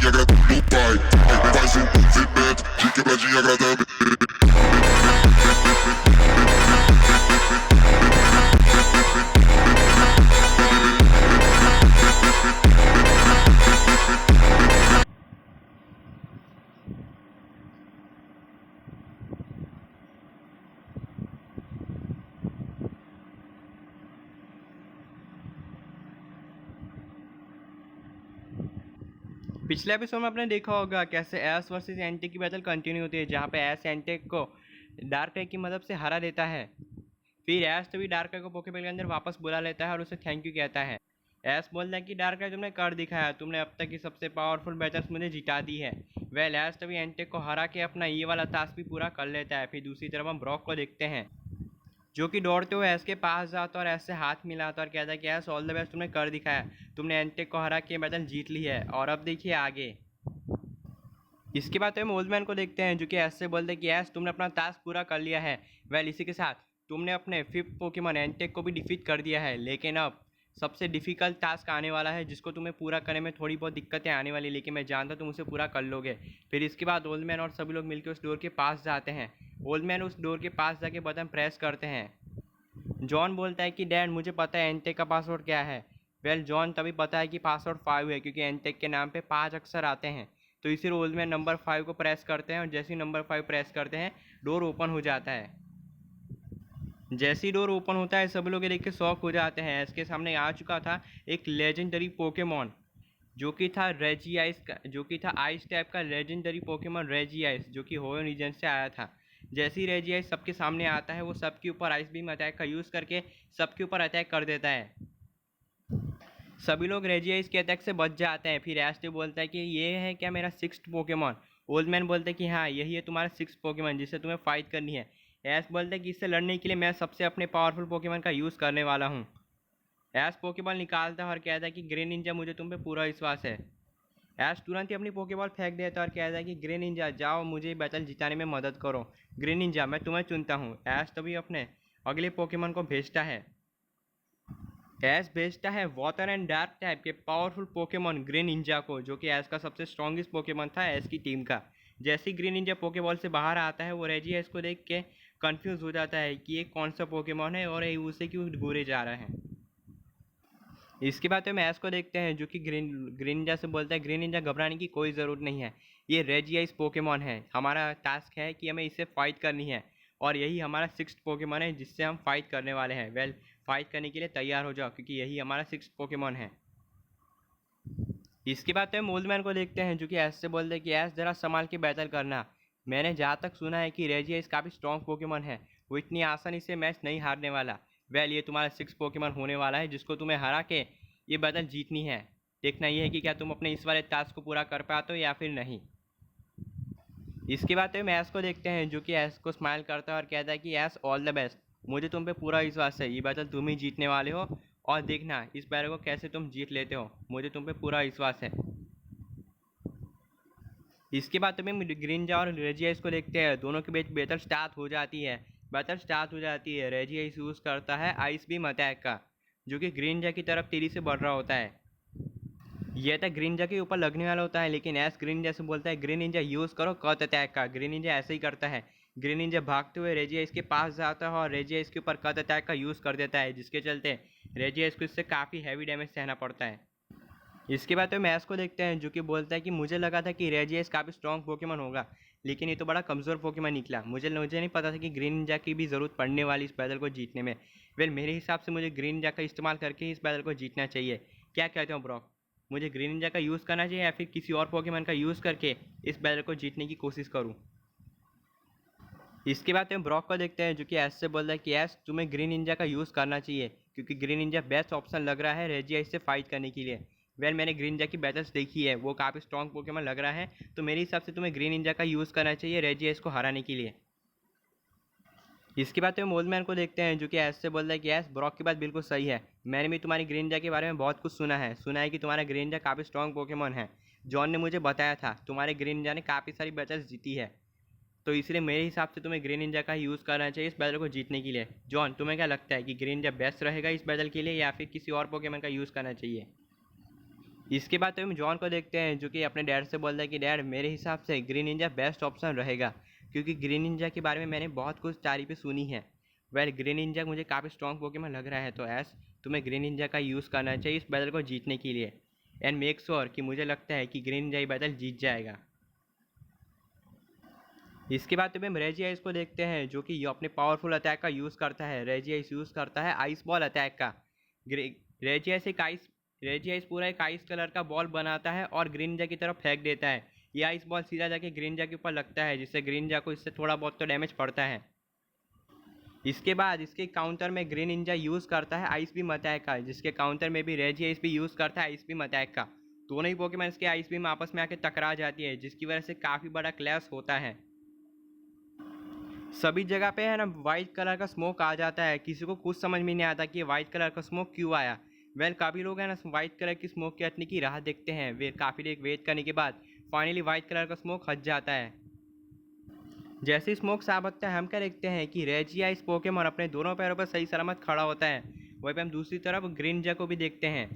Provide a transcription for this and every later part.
agradando meu pai. Faz um movimento de quebradinha agradando. पिछले episode में आपने देखा होगा कैसे एस वर्सेस एंटेक की बैटल कंटिन्यू होती है, जहाँ पे एस एंटेक को डार्क टेक की मदद से हरा देता है। फिर एस तभी डार्क टेक को पोकेबॉल के अंदर वापस बुला लेता है और उसे थैंक यू कहता है। एस बोलता है कि डार्क टेक तुमने कर दिखाया, तुमने अब तक की सबसे पावरफुल बैटल्स मुझे जिता दी है। वेल एस तभी एंटेक को हरा के अपना ये वाला टास्क भी पूरा कर लेता है। फिर दूसरी तरफ हम ब्रॉक को देखते हैं जो कि दौड़ते हुए एस के पास जाता और एस से हाथ मिलाता और कहता है कि एस ऑल द बेस्ट, तुमने कर दिखाया, तुमने एंटेक को हरा के बैटल जीत ली है और अब देखिए आगे। इसके बाद हम ओल्ड मैन को देखते हैं जो कि एस से बोलते हैं कि एस तुमने अपना टास्क पूरा कर लिया है। वेल इसी के साथ तुमने अपने 5th पोकेमॉन एंटेक को भी डिफीट कर दिया है, लेकिन अब सबसे डिफिकल्ट टास्क आने वाला है जिसको तुम्हें पूरा करने में थोड़ी बहुत दिक्कतें आने वाली, लेकिन मैं जानता तुम उसे पूरा कर लोगे। फिर इसके बाद ओल्ड मैन और सभी लोग मिलकर उस डोर के पास जाते हैं। ओल्ड मैन उस डोर के पास जाके बटन प्रेस करते हैं। जॉन बोलता है कि डैड मुझे पता है एंटेक का पासवर्ड क्या है। वेल जॉन तभी पता है कि पासवर्ड 5 है, क्योंकि एंटेक के नाम पे 5 अक्षर आते हैं। तो इसी रोल में नंबर 5 को प्रेस करते हैं और जैसे ही नंबर 5 प्रेस करते हैं डोर ओपन हो जाता है। जैसे ही डोर ओपन होता है सभी लोग ये देख के शॉक हो जाते हैं। इसके सामने आ चुका था एक लेजेंडरी पोकेमॉन जो कि था रेजियाइस का, जो कि था आइस टाइप का लेजेंडरी पोकेमॉन रेजियाइस, जो कि होयो रीजन से आया था। जैसे ही रेजियाइस सबके सामने आता है वो सबके ऊपर आइस बीम अटैक का यूज़ करके सबके ऊपर अटैक कर देता है। सभी लोग रेजियाइस के अटैक से बच जाते हैं। फिर एस्टे बोलता है कि ये है क्या मेरा 6th पोकेमॉन। ओल्ड मैन बोलते हैं कि हाँ यही है तुम्हारा 6th पोकेमॉन जिससे तुम्हें फाइट करनी है। एस बोलता है कि इससे लड़ने के लिए मैं सबसे अपने पावरफुल पोकेमॉन का यूज़ करने वाला हूँ। एस पोकेबॉल निकालता है और कहता है कि ग्रे निंजा मुझे तुम पे पूरा विश्वास है। एस तुरंत ही अपनी पोकेबॉल फेंक देता है और कहता है कि ग्रे निंजा जाओ मुझे बैटल जिताने में मदद करो। ग्रे निंजा मैं तुम्हें चुनता हूँ। एस तभी अपने अगले पोकेमॉन को भेजता है। एस भेजता है वाटर एंड डार्क टाइप के पावरफुल पोकेमॉन ग्रीन निंजा को, जो कि एस का सबसे स्ट्रॉन्गेस्ट पोकेमॉन था एस की टीम का। जैसे ही ग्रीन निंजा पोकेबॉल से बाहर आता है वो रेजियाइस को देख के कंफ्यूज हो जाता है कि ये कौन सा पोकेमॉन है और ये उसे क्यों घूरे जा रहा है। इसके बाद हम एस को देखते हैं जो कि ग्रीन निंजा से बोलता है ग्रीन निंजा घबराने की कोई ज़रूरत नहीं है, ये रेजियाइस पोकेमॉन है, हमारा टास्क है कि हमें इससे फाइट करनी है और यही हमारा 6th पोकेमॉन है जिससे हम फाइट करने वाले हैं। वेल फाइट करने के लिए तैयार हो जाओ क्योंकि यही हमारा 6th पोकेमॉन है। इसके बाद हम ओल्ड मैन को देखते हैं जो कि एस से बोलते हैं कि एस ज़रा संभाल के बैटल करना, मैंने जहाँ तक सुना है कि रेजियाइस काफ़ी स्ट्रॉन्ग पोकेमॉन है, वो इतनी आसानी से मैच नहीं हारने वाला। वेल ये तुम्हारा 6th पोकेमॉन होने वाला है जिसको तुम्हें हरा के ये बैटल जीतनी है। देखना ये है कि क्या तुम अपने इस वाले टास्क को पूरा कर पाते हो या फिर नहीं। इसके बाद हम एस को देखते हैं जो कि एस को स्माइल करता है और कहता है कि एस ऑल द बेस्ट, मुझे तुम पे पूरा विश्वास है, ये बैटल तुम ही जीतने वाले हो और देखना इस बैटल को कैसे तुम जीत लेते हो, मुझे तुम पे पूरा विश्वास है। इसके बाद हम ग्रीनजा और रेजियाइस को देखते हैं, दोनों के बीच बैटल स्टार्ट हो जाती है। रेजियाइस यूज़ करता है आइस बीम अटैक का, जो कि ग्रीनजा की तरफ तेजी से बढ़ रहा होता है। यह तक ग्रीन निंजा के ऊपर लगने वाला होता है, लेकिन एस ग्रीन निंजा से बोलता है ग्रीन निंजा यूज़ करो कट अटैक का। ग्रीन निंजा ऐसे ही करता है। ग्रीन निंजा भागते हुए रेजिया इसके पास जाता है और रेजिया इसके ऊपर कट अटैक का यूज़ कर देता है, जिसके चलते रेजिया इसको इससे काफ़ी हैवी डैमेज सहना पड़ता है। इसके बाद तो मैस को देखते हैं जो कि बोलता है कि मुझे लगा था कि रेजियास काफ़ी स्ट्रॉन्ग पोकेमॉन होगा, लेकिन ये तो बड़ा कमज़ोर पोकेमॉन निकला। मुझे नहीं पता था कि ग्रीन निंजा की भी ज़रूरत पड़ने वाली इस बैटल को जीतने में। वेल मेरे हिसाब से मुझे ग्रीन निंजा का इस्तेमाल करके ही इस बैटल को जीतना चाहिए। क्या कहते हो ब्रॉक, मुझे ग्रीन निंजा का यूज़ करना चाहिए या फिर किसी और पोकेमॉन का यूज़ करके इस बैटल को जीतने की कोशिश करूँ? इसके बाद हम ब्रॉक को देखते हैं जो कि एस से बोल रहा है कि एस तुम्हें ग्रीन निंजा का यूज़ करना चाहिए, क्योंकि ग्रीन निंजा बेस्ट ऑप्शन लग रहा है रेजिया इससे फाइट करने के लिए। वेल मैंने ग्रीन निंजा की बैटल्स देखी है, वो काफ़ी स्ट्रॉन्ग पोकेमॉन लग रहा है, तो मेरे हिसाब से तुम्हें ग्रीन निंजा का यूज़ करना चाहिए रेजिया इसको हराने के लिए। इसके बाद हम ओल्ड मैन को देखते हैं जो कि एस से बोल रहा है कि एस ब्रॉक की बात बिल्कुल सही है, मैंने भी तुम्हारी ग्रीन निंजा के बारे में बहुत कुछ सुना है कि तुम्हारा ग्रीन निंजा काफ़ी स्ट्रॉन्ग पोकेमॉन है। जॉन ने मुझे बताया था तुम्हारे ग्रीन निंजा ने काफ़ी सारी बैटल्स जीती है, तो इसलिए मेरे हिसाब से तुम्हें ग्रीन निंजा का यूज़ करना चाहिए इस बैटल को जीतने के लिए। जॉन तुम्हें क्या लगता है कि ग्रीन निंजा बेस्ट रहेगा इस बैटल के लिए या फिर किसी और पोकेमॉन का यूज़ करना चाहिए? इसके बाद तो हम जॉन को देखते हैं जो कि अपने डैड से बोलता है कि डैड मेरे हिसाब से ग्रीन निंजा बेस्ट ऑप्शन रहेगा, क्योंकि ग्रीन निंजा के बारे में मैंने बहुत कुछ तारीफें सुनी है। वेल ग्रीन निंजा मुझे काफ़ी स्ट्रॉन्ग पोकेमॉन लग रहा है, तो ऐस तुम्हें ग्रीन निंजा का यूज़ करना चाहिए इस बैटल को जीतने के लिए। एंड मेक श्योर कि मुझे लगता है कि ग्रीन निंजा ये बैटल जीत जाएगा। इसके बाद तो हम रेजियाइस को देखते हैं जो कि अपने पावरफुल अटैक का यूज़ करता है। रेजियाइस यूज़ करता है आइस बॉल अटैक का। रेजियाइस पूरा एक आइस कलर का बॉल बनाता है और ग्रीनजा की तरफ फेंक देता है। ये आइस बॉल सीधा जाके ग्रीनजा के ऊपर लगता है, जिससे ग्रीनजा को इससे थोड़ा बहुत तो डैमेज पड़ता है। इसके बाद इसके काउंटर में ग्रीन निंजा यूज़ करता है आइस बीम अटैक का, जिसके काउंटर में भी रेजियाइस भी यूज़ करता है आइस बीम अटैक का। दोनों ही पोकेमॉन इसके आइस बीम आपस में आके टकरा जाती है, जिसकी वजह से काफ़ी बड़ा क्लैश होता है। सभी जगह पे है ना वाइट कलर का स्मोक आ जाता है। किसी को कुछ समझ में नहीं आता कि वाइट कलर का स्मोक क्यों आया। वेल काफ़ी लोग हैं ना वाइट कलर की स्मोक के हटने की राह देखते हैं। वे काफ़ी देर वेट करने के बाद फाइनली वाइट कलर का स्मोक हट जाता है। जैसे स्मोक साफ हटता है हम क्या देखते हैं कि रेजियाइस पोकेमॉन अपने दोनों पैरों पर सही सलामत खड़ा होता है। वहीं पर हम दूसरी तरफ ग्रीन निंजा को भी देखते हैं।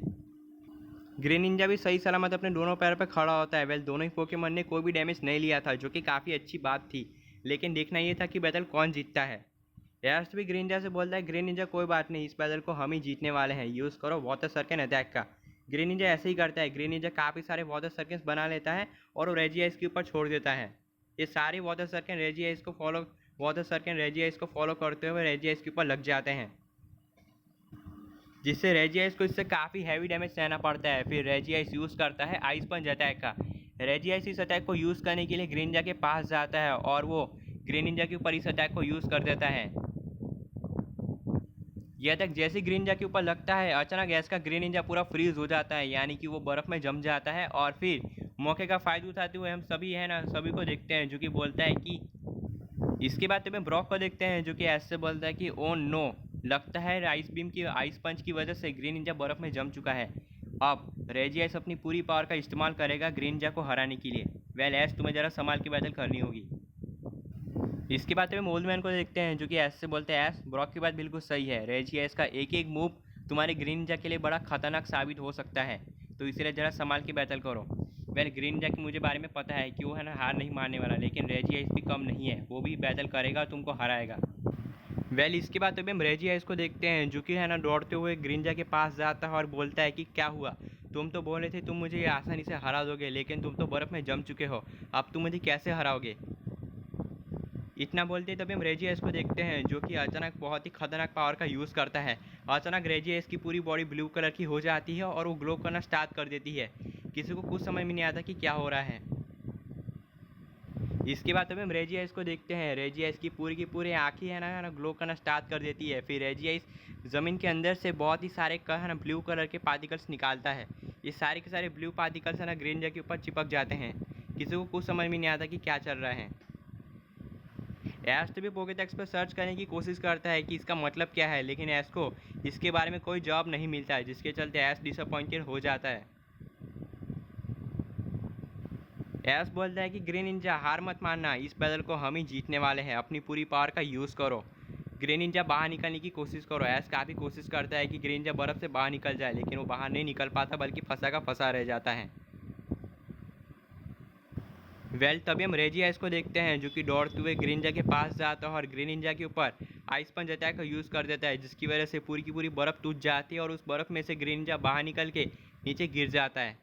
ग्रीन निंजा भी सही सलामत अपने दोनों पैरों पर खड़ा होता है। वेल दोनों ही पोकेमॉन ने कोई भी डैमेज नहीं लिया था, जो कि काफ़ी अच्छी बात थी। लेकिन देखना ये था कि बैटल कौन जीतता है। एस्ट भी ग्रीन निंजा से बोलता है ग्रीन निंजा कोई बात नहीं, इस बैटल को हम ही जीतने वाले हैं, यूज़ करो वाटर सर्कन अटैक का। ग्रीन निंजा ऐसे ही करता है। ग्रीन निंजा काफ़ी सारे वाटर सर्कन्स बना लेता है और वो रेजियाइस के ऊपर छोड़ देता है। ये सारे वाटर सर्कन रेजियाइस को फॉलो करते हुए रेजियाइस के ऊपर लग जाते हैं, जिससे रेजियाइस को इससे काफ़ी हैवी डैमेज सहना पड़ता है। फिर रेजियाइस यूज़ करता है आइस पंच अटैक का। रेजियाइस इस अटैक को यूज़ करने के लिए ग्रीन निंजा के पास जाता है और वो ग्रीन निंजा के ऊपर इस अटैक को यूज़ कर देता है। यह अटैक जैसे ग्रीन निंजा के ऊपर लगता है अचानक गैस का ग्रीन निंजा पूरा फ्रीज हो जाता है, यानी कि वो बर्फ़ में जम जाता है। और फिर मौके का फ़ायदा उठाते हुए हम सभी को देखते हैं जो कि बोलता है कि इसके बाद तुम्हें ब्रॉक को देखते हैं जो कि ऐसे बोलता है कि ओ नो, लगता है आइस पंच की वजह से ग्रीन निंजा बर्फ़ में जम चुका है। अब रेजियाइस अपनी पूरी पावर का इस्तेमाल करेगा ग्रीन निंजा को हराने के लिए। वेल ऐस तुम्हें ज़रा संभाल के बैटल करनी होगी। इसके बाद हम ओल्ड मैन को देखते हैं जो कि ऐसे से बोलते हैं ऐस ब्रॉक की बात बिल्कुल सही है, रेजियाइस का एक एक मूव तुम्हारे ग्रीन निंजा के लिए बड़ा खतरनाक साबित हो सकता है, तो इसलिए ज़रा संभाल के बैटल करो। वेल ग्रीन निंजा की मुझे बारे में पता है कि वो है ना हार नहीं मारने वाला, लेकिन रेजियाइस भी कम नहीं है, वो भी बैटल करेगा तुमको हराएगा। वेल इसके बाद हम रेजियाइस को देखते हैं जो कि है ना दौड़ते हुए ग्रीन निंजा के पास जाता है और बोलता है कि क्या हुआ, तुम तो बोल रहे थे तुम मुझे आसानी से हरा दोगे, लेकिन तुम तो बर्फ़ में जम चुके हो, अब तुम मुझे कैसे हराओगे। इतना बोलते तभी हम रेजियाइस को देखते हैं जो कि अचानक बहुत ही खतरनाक पावर का यूज़ करता है। अचानक रेजियाइस की पूरी बॉडी ब्लू कलर की हो जाती है और वो ग्लो करना स्टार्ट कर देती है। किसी को कुछ समझ में नहीं आता कि क्या हो रहा है। इसके बाद हम रेजियाइस को देखते हैं। रेजियाइस की पूरी आँखें है ना ग्लो करना स्टार्ट कर देती है। फिर रेजियाइस ज़मीन के अंदर से बहुत ही सारे है ना ब्लू कलर के पार्टिकल्स निकालता है। ये सारे के सारे ब्लू पार्टिकल्स है ना ग्रीन निंजा के ऊपर चिपक जाते हैं। किसी को कुछ समझ में नहीं आता कि क्या चल रहा है। ऐश तो भी पोकेडेक्स पर सर्च करने की कोशिश करता है कि इसका मतलब क्या है, लेकिन ऐश को इसके बारे में कोई जवाब नहीं मिलता है, जिसके चलते ऐश डिसअपॉइंटेड हो जाता है। ऐश बोलता है कि ग्रीन निंजा हार मत मानना, इस बैटल को हम ही जीतने वाले हैं, अपनी पूरी पावर का यूज़ करो, ग्रीन निंजा बाहर निकलने की कोशिश करो। ऐश काफ़ी कोशिश करता है कि ग्रीन निंजा बर्फ़ से बाहर निकल जाए, लेकिन वो बाहर नहीं निकल पाता बल्कि फंसा का फंसा रह जाता है। वेल तभी हम रेजियाइस को देखते हैं जो कि दौड़ते हुए ग्रीन निंजा के पास जाता है और ग्रीन निंजा के ऊपर आइस पंच अटैक का यूज़ कर देता है, जिसकी वजह से पूरी की पूरी बर्फ़ टूट जाती है और उस बर्फ़ में से ग्रीन निंजा बाहर निकल के नीचे गिर जाता है।